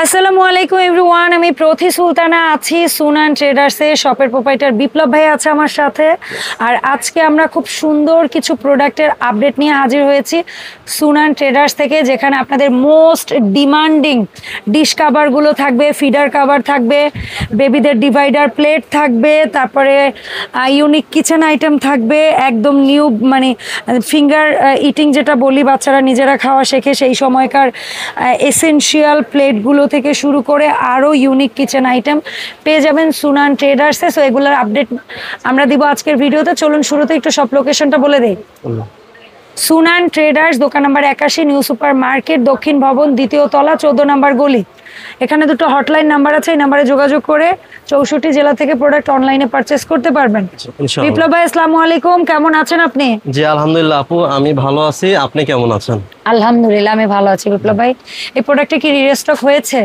আসসালামু আলাইকুম এভরিওয়ান, আমি প্রথি সুলতানা আছি সুনান ট্রেডার্সে। শপের প্রোপাইটার বিপ্লব ভাই আছে আমার সাথে। আর আজকে আমরা খুব সুন্দর কিছু প্রোডাক্টের আপডেট নিয়ে হাজির হয়েছি সুনান ট্রেডার্স থেকে, যেখানে আপনাদের মোস্ট ডিমান্ডিং ডিশ কাভারগুলো থাকবে, ফিডার কাভার থাকবে, বেবিদের ডিভাইডার প্লেট থাকবে, তারপরে ইউনিক কিচেন আইটেম থাকবে, একদম নিউ মানে ফিঙ্গার ইটিং যেটা বলি, বাচ্চারা নিজেরা খাওয়া শেখে সেই সময়কার এসেনশিয়াল প্লেটগুলো থেকে শুরু করে আরও ইউনিক কিচেন আইটেম পেয়ে যাবেন সুনান ট্রেডার্সে। সো এগুলোর আপডেট আমরা দিব আজকের ভিডিওতে। চলুন শুরুতে একটু সব লোকেশনটা বলে দেই। সুনান ট্রেডার্স, দোকান নাম্বার 81, নিউ সুপার মার্কেট, দক্ষিণ ভবন, দ্বিতীয় তলা, 14 নম্বর গলি। এখানে দুটো হটলাইন নাম্বার আছে, এই নাম্বারে যোগাযোগ করে 64 জেলা থেকে প্রোডাক্ট অনলাইনে পারচেজ করতে পারবেন। বিপ্লব ভাই আসসালামু আলাইকুম, কেমন আছেন আপনি? জি আলহামদুলিল্লাহ আপু, আমি ভালো আছি, আপনি কেমন আছেন? আলহামদুলিল্লাহ আমি ভালো আছি। বিপ্লব ভাই, এই প্রোডাক্টে কি রিস্টক হয়েছে?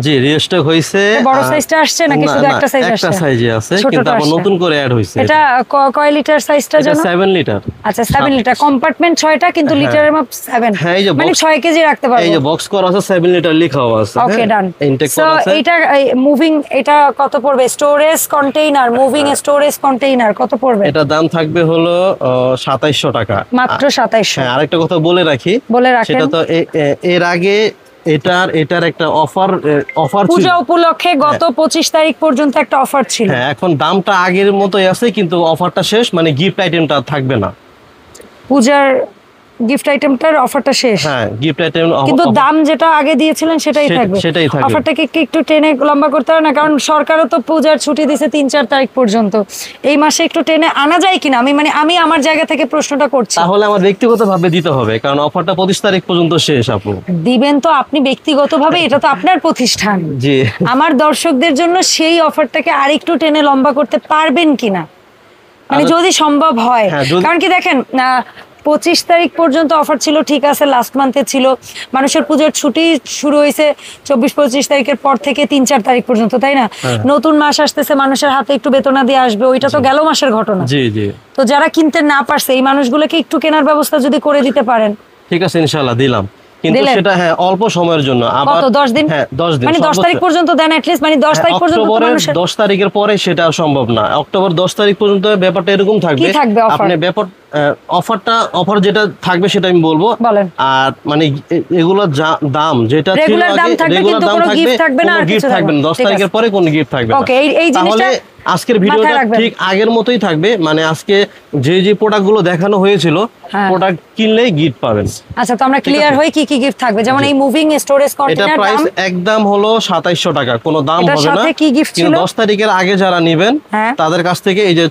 জি রিস্টক হয়েছে। বড় সাইজটা আসছে নাকি শুধু একটা সাইজ আসছে? একটা সাইজই আছে, কিন্তু আবার নতুন করে অ্যাড হইছে। এটা কয় লিটার সাইজটা জানো? 7 লিটার। আচ্ছা 7 লিটার, কম্পার্টমেন্ট 6টা, কিন্তু লিটারের মাপ 7, মানে 6 কেজি রাখতে পারবো। এই যে বক্স করা আছে 7 লিটার লেখাও আছে। ওকে ডান। ইনটেক সো করা আছে। এটা মুভিং, এটা কত পড়বে? Storage container, moving storage container কত পড়বে? এটা দাম থাকবে হলো 2700 টাকা, মাত্র 2700। হ্যাঁ আরেকটা কথা বলে রাখি, সেটা তো এর আগে এটার একটা অফার ছিল পূজা উপলক্ষে গত 25 তারিখ পর্যন্ত একটা অফার ছিল। হ্যাঁ এখন দামটা আগের মতোই আছে, কিন্তু অফারটা শেষ, মানে গিফট আইটেমটা থাকবে না। পূজার গিফট আইটেমটার অফারটা শেষ। হ্যাঁ গিফট আইটেম, কিন্তু দাম যেটা আগে দিয়েছিলেন সেটাই থাকবে। অফারটাকে একটু টেনে লম্বা করতে হবে না? কারণ সরকারও তো পূজার ছুটি দিয়েছে 3-4 তারিখ পর্যন্ত। এই মাসে একটু টেনে আনা যায় কিনা, আমি আমার জায়গা থেকে প্রশ্নটা করছি। তাহলে আমার ব্যক্তিগতভাবে দিতে হবে, কারণ অফারটা 25 তারিখ পর্যন্ত শেষ। আপু দিবেন তো আপনি ব্যক্তিগতভাবে, এটা তো আপনার প্রতিষ্ঠান। জি আমার দর্শকদের জন্য সেই অফারটাকে আরেকটু টেনে লম্বা করতে পারবেন কিনা, মানে যদি সম্ভব হয়। কারণ কি দেখেন, 25 তারিখ পর্যন্ত অফার ছিল, ঠিক আছে, লাস্ট মান্থে ছিল। মানুষের পুজোর ছুটি শুরু হয়েছে 24-25 তারিখের পর থেকে 3-4 তারিখ পর্যন্ত, তাই না? নতুন মাস আসতেছে, মানুষের হাতে একটু বেতনা দিয়ে আসবে, ওইটা তো গেল মাসের ঘটনা। জি জি। তো যারা কিনতে না পারছে, এই মানুষগুলোকে একটু কেনার ব্যবস্থা যদি করে দিতে পারেন। ঠিক আছে ইনশাআল্লাহ দিলাম, কিন্তু সেটা হ্যাঁ অল্প সময়ের জন্য। আবার 10 দিন? হ্যাঁ 10 দিন, মানে 10 তারিখ পর্যন্ত দেন এট লিস্ট, মানে 10 তারিখ পর্যন্ত। অক্টোবরের 10 তারিখের পরে সেটা সম্ভব না। অক্টোবর 10 তারিখ পর্যন্ত ব্যাপারটা এরকম থাকবে। আপনি অফার যেটা থাকবে সেটা আমি বলবো। আর মানে এগুলোর দাম যেটা ছিল আগে, রেগুলার দাম থাকবে, কোনো গিফট থাকবে না। 10 তারিখের পরে কোনো গিফট থাকবে না। ওকে, এই জিনিসটা আজকের ভিডিওটা ঠিক আগের মতোই থাকবে, মানে আজকে যে প্রোডাক্টগুলো দেখানো হয়েছিল, প্রোডাক্ট কিনলেই গিফট পাবেন। আচ্ছা, তো আমরা ক্লিয়ার হই কি কি গিফট থাকবে। যেমন এই মুভিং স্টোরেজ কন্টেইনার, এটা প্রাইস একদম হলো 2700 টাকা, কোনো দাম হবে না। কি গিফট ছিল? 10 তারিখের আগে যারা নেবেন তাদের কাছ থেকে এই যে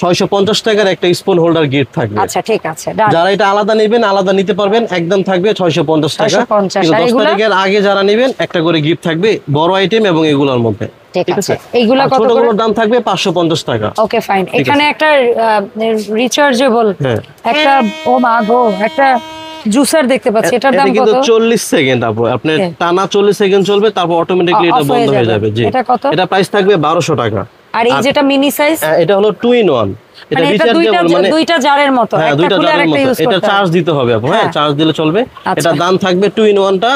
650 টাকার একটা স্পুন হোল্ডার গিফট থাকবে। আচ্ছা ঠিক আছে, যারা এটা আলাদা নেবেন আলাদা নিতে পারবেন, একদম থাকবে 650 টাকা। কিন্তু 10 তারিখের আগে যারা নেবেন একটা করে গিফট থাকবে, বড় আইটেম এবং এগুলোর মধ্যে। ঠিক আছে, এইগুলা কত করে? ছোটগুলোর দাম থাকবে 550 টাকা। Okay fine. এখানে একটা রিচার্জেবল একটা একটা জুসার দেখতে পাচ্ছি, এটার দাম কত? কিন্তু 40 সেকেন্ড আপু, আপনি টানা 40 সেকেন্ড চলবে, তারপর অটোমেটিক্যালি এটা বন্ধ হয়ে যাবে। জি এটা কত? এটা প্রাইস থাকবে 1200 টাকা। আর এই যেটা মিনি সাইজ, এটা হলো 2 in 1, এটা রিচার্জেবল, মানে দুইটা জারের মতো, দুইটা জারের মতো। এটা চার্জ দিতে হবে আপু, হ্যাঁ চার্জ দিলে চলবে। এটা দাম থাকবে 2 in 1টা,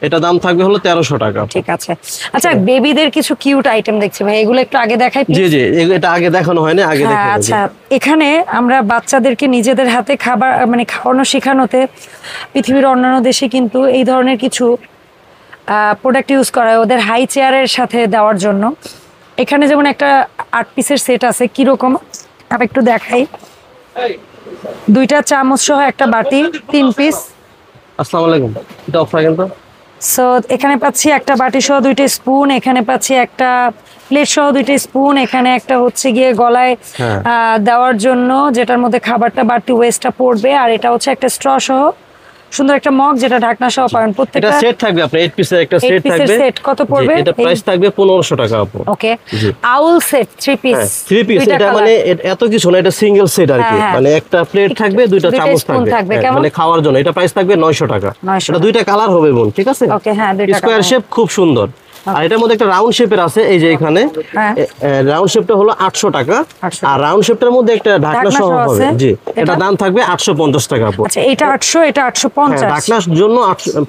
এটা দাম থাকবে হলো 1300 টাকা। ঠিক আছে। আচ্ছা, বেবিদের কিছু কিউট আইটেম দেখছি ভাই, এগুলো একটু আগে দেখাই। জি জি, এটা আগে দেখানো হয়নি, আগে দেখাবো। আচ্ছা, এখানে আমরা বাচ্চাদেরকে নিজেদের হাতে খাবার মানে খাওয়ানো শেখানোতে পৃথিবীর অন্যান্য দেশে কিন্তু এই ধরনের কিছু প্রোডাক্ট ইউজ করা হয় ওদের হাই চেয়ারের সাথে দেওয়ার জন্য। এখানে যেমন একটা 8 পিসের সেট আছে, কিরকম আমি একটু দেখাই। 2টা চামচ সহ একটা বাটি, 3 পিস। আসসালামু আলাইকুম, এটা অফ রাখেন তো। সো এখানে পাচ্ছি একটা বাটি সহ 2টা স্পুন, এখানে পাচ্ছি একটা প্লেট সহ 2টা স্পুন, এখানে একটা হচ্ছে গিয়ে গলায় দেওয়ার জন্য যেটার মধ্যে খাবারটা বাড়তি ওয়েস্টটা পড়বে, আর এটা হচ্ছে একটা স্ট্র সহ সুন্দর একটা মগ যেটা ঢাকনা সহ পাবেন। প্রত্যেকটা সেট থাকবে, আপনার 8 পিসের একটা সেট থাকবে। সেট কত পড়বে? এটা প্রাইস থাকবে 1500 টাকা আপু। ওকে, আউল সেট 3 পিস। 3 পিস, এটা মানে এত কিছু না, এটা সিঙ্গেল সেট আর কি। মানে একটা প্লেট থাকবে, 2টা চামচ থাকবে, মানে খাওয়ার জন্য। এটা প্রাইস থাকবে 900 টাকা। এটা 2টা কালার হবে বোন, ঠিক আছে? ওকে হ্যাঁ, 2টা স্কয়ার শেপ, খুব সুন্দর। আর এটার মধ্যে একটা রাউন্ড শেপের আছে, এই যে এখানে রাউন্ড শেপটা হলো 800 টাকা, আর রাউন্ড শেপটার মধ্যে একটা ঢাকনা সহ হবে। জি, এটা দাম থাকবে 850 টাকা আপু। আচ্ছা, এটা 800, এটা 850। ঢাকনার জন্য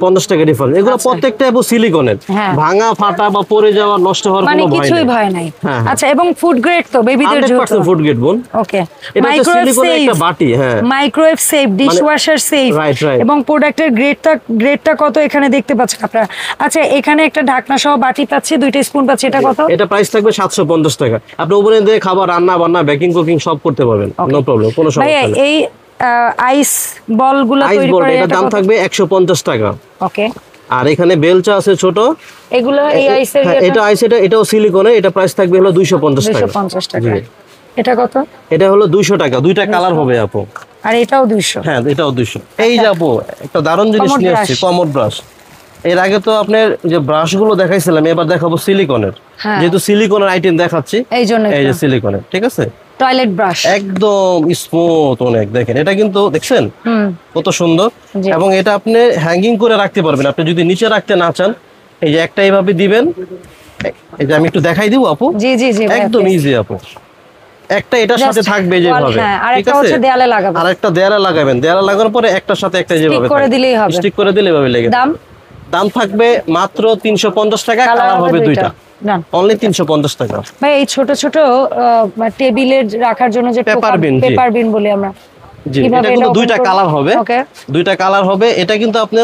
50 টাকা ডিফারেন্স। এগুলো প্রত্যেকটা আপু সিলিকনের, ভাঙা ফাটা বা পড়ে যাওয়া নষ্ট হওয়ার কোনো ভয় নেই, কিছুই ভয় নাই। আচ্ছা, এবং ফুড গ্রেড তো বেবিদের জন্য 100% ফুড গ্রেড বোন। ওকে, এটা হচ্ছে সিলিকনের একটা বাটি, মাইক্রোওয়েভ সেফ, ডিশওয়াশার সেফ, এবং প্রোডাক্টের গ্রেডটা কত এখানে দেখতে পাচ্ছেন আপনারা। আচ্ছা, এখানে একটা ঢাকনা সহ বাটি পাচ্ছি, 2টা স্পুন পাচ্ছি, এটা কত? এটা প্রাইস থাকবে 750 টাকা। আপনি ওভেনে দিয়ে খাবার রান্না বান্না বেকিং কুকিং সব করতে পারবেন, নো প্রবলেম, কোনো সমস্যা নেই। এই আইস বলগুলো তৈরি করে এটার দাম থাকবে 150 টাকা। ওকে, আর এখানে বেলচা আছে ছোট, এগুলো এই আইসের, এটা আইস, এটাও সিলিকনের, এটা প্রাইস থাকবে হলো 250 টাকা। 250 টাকা। এটা কত? এটা হলো 200 টাকা, দুইটা কালার হবে আপু। আর এটাও 200? হ্যাঁ, এটাও 200। এই যে আপু একটা দারুণ জিনিস নিয়ে আসছি, কমোড ব্রাশ। এর আগে তো আপনার যে ব্রাশ গুলো দেখাইছিলাম, এবার দেখাবো সিলিকনের। যেহেতু সিলিকনের আইটেম দেখাচ্ছি, এই জন্য এই যে সিলিকনের, ঠিক আছে। টয়লেট ব্রাশ একদম স্মুথ অনেক, দেখেন এটা কিন্তু দেখছেন কত সুন্দর। এবং এটা আপনি হ্যাঙ্গিং করে রাখতে পারবেন, আপনি যদি নিচে রাখতে না চান, এই যে একটা এইভাবে দিবেন, এই যে আমি একটু দেখাই দিব আপু। জি জি জি, একদম ইজি আপু। একটা এটার সাথে থাকবে যেভাবে, ঠিক আছে, দেয়ালে লাগাবেন, আর একটা দেয়ালে লাগাবেন, দেয়ালে লাগানোর পরে একটার সাথে একটা যেভাবে স্টিক করে দিলেই হবে, স্টিক করে দিলে এভাবে লেগে। দাম থাকবে মাত্র 350 টাকা, কালার হবে দুইটা, অনলি 350 টাকা। ভাই, এই ছোট ছোট টেবিলে রাখার জন্য যে পেপার বিন বলি আমরা, জি, এটা কিন্তু দুইটা কালার হবে, দুইটা কালার হবে। এটা কিন্তু আপনি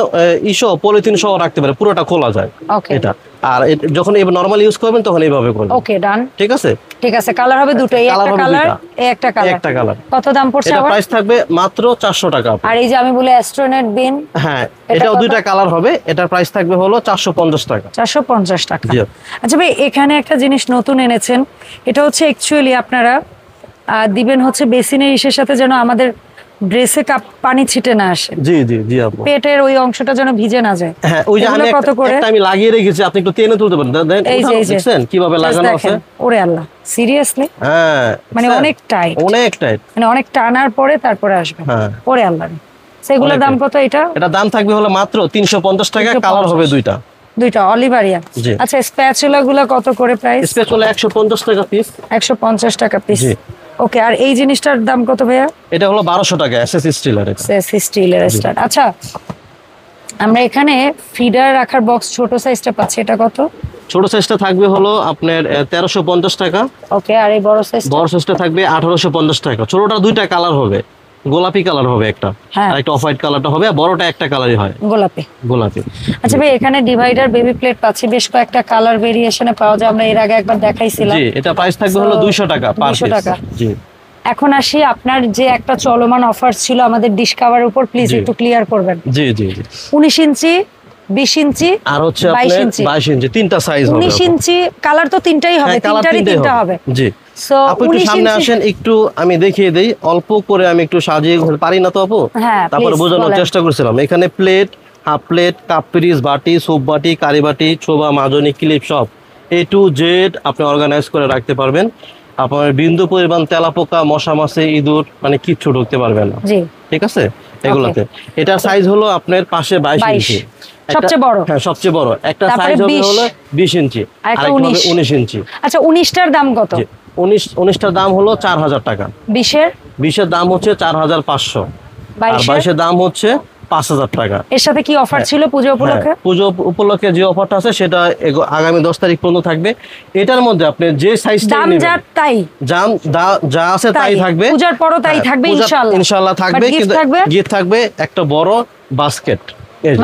ইসো পলিথিন সহ রাখতে পারেন, পুরোটা খোলা যায় এটা। আর যখন নরমাল ইউজ করবেন তখন এইভাবে করবেন। ওকে, ডান, ঠিক আছে, ঠিক আছে। কালার হবে দুটো, এই একটা কালার, এই একটা কালার, একটা কালার। কত দাম পড়ছে? এটা প্রাইস থাকবে মাত্র 400 টাকা। আর এই যে আমি বলি অ্যাস্ট্রোনেট বিন, হ্যাঁ, এটাও দুইটা কালার হবে, এটার প্রাইস থাকবে হলো 450 টাকা। 450 টাকা। আচ্ছা ভাই, এখানে একটা জিনিস নতুন এনেছেন, এটা হচ্ছে অ্যাকচুয়ালি আপনারা দিবেন হচ্ছে বেসিনের ইসের সাথে, যেন আমাদের ড্রেসে পানি ছিটে না আসে। জি জি জি আপু, পেটের ওই অংশটা যেন ভিজে না যায়। হ্যাঁ, ওই যে আমি কত করে আমি লাগিয়ে রেখেছি, আপনি একটু টেনে তুলতে পারেন। দেখছেন কিভাবে লাগানো আছে? ওরে আল্লাহ, সিরিয়াসলি? হ্যাঁ, মানে অনেক টাইট, অনেক টাইট, মানে অনেক টানার পরে তারপরে আসবে। ওরে আল্লাহ, সেগুলোর দাম কত? এটা দাম থাকবে হলো মাত্র 350 টাকা, কালার হবে দুইটা, দুইটা অলিভারিয়া। আচ্ছা, স্প্যাচুলা গুলো কত করে প্রাইস? স্প্যাচুলা 150 টাকা পিস। 150 টাকা পিস। ওকে, আর এই জিনিসটার দাম কত ভাইয়া? এটা হলো 1200 টাকা, এসএস স্টিলের। এসএস স্টিলের স্টার্ট। আচ্ছা, আমরা এখানে ফিডার রাখার বক্স ছোট সাইজটা পাচ্ছি, এটা কত? ছোট সাইজটা থাকবে হলো আপনার 1350 টাকা। ওকে, আর এই বড় সাইজটা থাকবে 1850 টাকা। ছোটটা দুইটা কালার হবে, গোলাপি কালার হবে একটা, আর একটা অফ হোয়াইট কালারটা হবে, আর বড়টা একটা কালারই হয়, গোলাপি। গোলাপি। আচ্ছা ভাই, এখানে ডিভাইডার বেবি প্লেট পাচ্ছি, বেশ কয়েকটা কালার ভেরিয়েশনে পাওয়া যায়, আমরা এর আগে একবার দেখাইছিলাম। জি, এটা প্রাইস থাকবে হলো 200 টাকা পার পিস। 200 টাকা। জি। এখন আসি, আপনার যে একটা চলমান অফার ছিল আমাদের ডিশ কভারের উপর, প্লিজ একটু ক্লিয়ার করবেন। জি জি জি। 19 ইঞ্চি, 20 ইঞ্চি, আর হচ্ছে আপনার 22 ইঞ্চি, তিনটা সাইজ হবে। 19 ইঞ্চি কালার তো তিনটাই হবে, তিনটারই তিনটা হবে। জি। সো আপু একটু সামনে আসেন, একটু আমি দেখিয়ে দেই, অল্প করে আমি একটু সাজিয়ে পারি না তো আপু, তারপরে বোঝানোর চেষ্টা করছিলাম। এখানে প্লেট, হাফ প্লেট, কাপ পিরিচ, বাটি, সোপ বাটি, কারি বাটি, ছোবা, মাজনি, ক্লিপ সব A to Z আপনি অর্গানাইজ করে রাখতে পারবেন। আপনার বিন্দু পরিমাণ তেলাপোকা, মশা মাছি, ইঁদুর মানে কিচ্ছু ঢুকতে পারবে না। জি, ঠিক আছে এগুলাতে। এটা সাইজ হলো আপনার পাশে 22 ইঞ্চি, সবচেয়ে বড়। হ্যাঁ, সবচেয়ে বড়। একটা সাইজ হবে হলো 20 ইঞ্চি, আর একটা 19 ইঞ্চি। আচ্ছা, 19টার দাম কত? 19টার দাম হলো 4000 টাকা। 20 এর দাম হচ্ছে 4500, আর 22 এর দাম হচ্ছে 5000 টাকা। এর সাথে কি অফার ছিল পূজা উপলক্ষে? পূজা উপলক্ষে যে অফারটা আছে সেটা আগামী 10 তারিখ পর্যন্ত থাকবে। এটার মধ্যে আপনি যে সাইজটা নেবেন, দাম যা আছে তাই থাকবে, পূজার পরও তাই থাকবে ইনশাআল্লাহ। ইনশাআল্লাহ থাকবে, কিন্তু গিফট থাকবে একটা বড় বাস্কেট,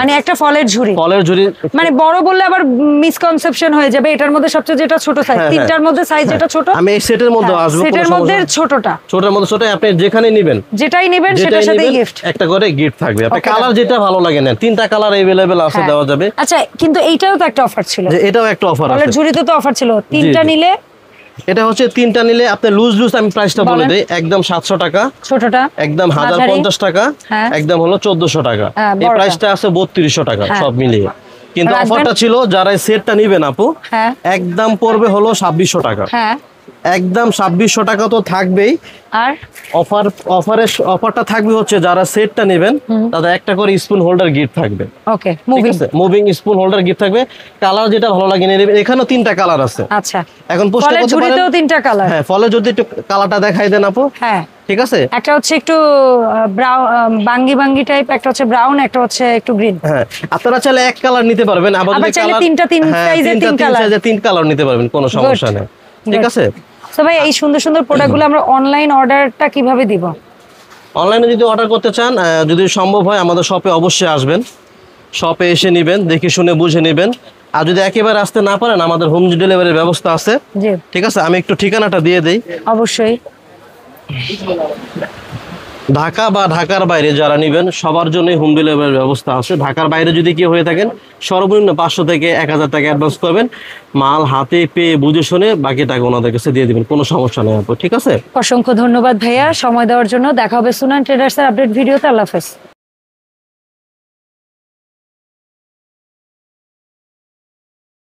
মানে একটা ফলের ঝুড়ি। ফলের ঝুড়ি মানে বড় বললে আবার মিসকনসেপশন হয়ে যাবে। এটার মধ্যে সবচেয়ে যেটা ছোট সাইজ, তিনটার মধ্যে সাইজ যেটা ছোট, আমি এই সেটের মধ্যে আসবো। সেটের মধ্যে ছোটটা, ছোটর মধ্যে ছোট, আপনি যেখানে নেবেন, যেটাই নেবেন সেটার সাথেই গিফট, একটা করে গিফট থাকবে। আপনি কালার যেটা ভালো লাগে নেন, তিনটা কালার अवेलेबल আছে, দেওয়া যাবে। আচ্ছা, কিন্তু এইটাও তো একটা অফার ছিল। এটাও একটা অফার আছে, ফলের ঝুড়িতে তো অফার ছিল। তিনটা নিলে, এটা হচ্ছে তিনটা নিলে আপনি লুজ আমি প্রাইসটা বলে দেই, একদম 700 টাকা ছোটটা, একদম 1050 টাকা, একদম হলো 1400 টাকা। এই প্রাইসটা আছে 3200 টাকা সব মিলিয়ে। কিন্তু অফারটা ছিল যারা সেটটা নেবেন আপু, একদম পড়বে হলো 2600 টাকা। একদম 2600 টাকা তো থাকবেই। আর অফারটা থাকবে হচ্ছে যারা সেটটা নেবেন তাদের একটা করে স্পুন হোল্ডার গিফট থাকবে। ওকে, মুভিং স্পুন হোল্ডার গিফট থাকবে। কালার যেটা ভালো লাগে নিয়ে নেবেন। এখানেও 3টা কালার আছে। আচ্ছা, এখন প্রশ্ন করতে পারেন ঝুড়িতেও 3টা কালার। হ্যাঁ, ফলে যদি একটু কালারটা দেখাই দেন আপু। হ্যাঁ, ঠিক আছে। একটা হচ্ছে একটু বাঙ্গি বাঙ্গি টাইপ, একটা হচ্ছে ব্রাউন, একটা হচ্ছে একটু গ্রিন। হ্যাঁ, আপনারা চাইলে এক কালার নিতে পারবেন, আবার যদি চাইলে তিন সাইজে তিন কালার নিতে পারবেন, কোনো সমস্যা নেই। ঠিক আছে। তো ভাই এই সুন্দর সুন্দর প্রোডাক্টগুলো আমরা অনলাইন অর্ডারটা কিভাবে দিব? অনলাইনে যদি অর্ডার করতে চান, যদি সম্ভব হয় আমাদের শপে অবশ্যই আসবেন, শপে এসে নেবেন, দেখে শুনে বুঝে নেবেন। আর যদি একেবারে আসতে না পারেন আমাদের হোম ডেলিভারির ব্যবস্থা আছে। ঠিক আছে, আমি একটু ঠিকানাটা দিয়ে দেই। অবশ্যই। ঢাকা বা ঢাকার বাইরে যারা নেবেন সবার জন্যই হোম ডেলিভারির ব্যবস্থা আছে। ঢাকার বাইরে যদি কেউ হয়ে থাকেন সর্বনিম্ন 500 থেকে 1000 টাকা অ্যাডভান্স করবেন, মাল হাতে পেয়ে বুঝে শুনে বাকি টাকা ওনাদের কাছে দিয়ে দিবেন, কোনো সমস্যা নেই আপু। ঠিক আছে, অসংখ্য ধন্যবাদ ভাইয়া সময় দেওয়ার জন্য। দেখা হবে সুনান ট্রেডার্সের আপডেট ভিডিওতে। আল্লাহ হাফেজ।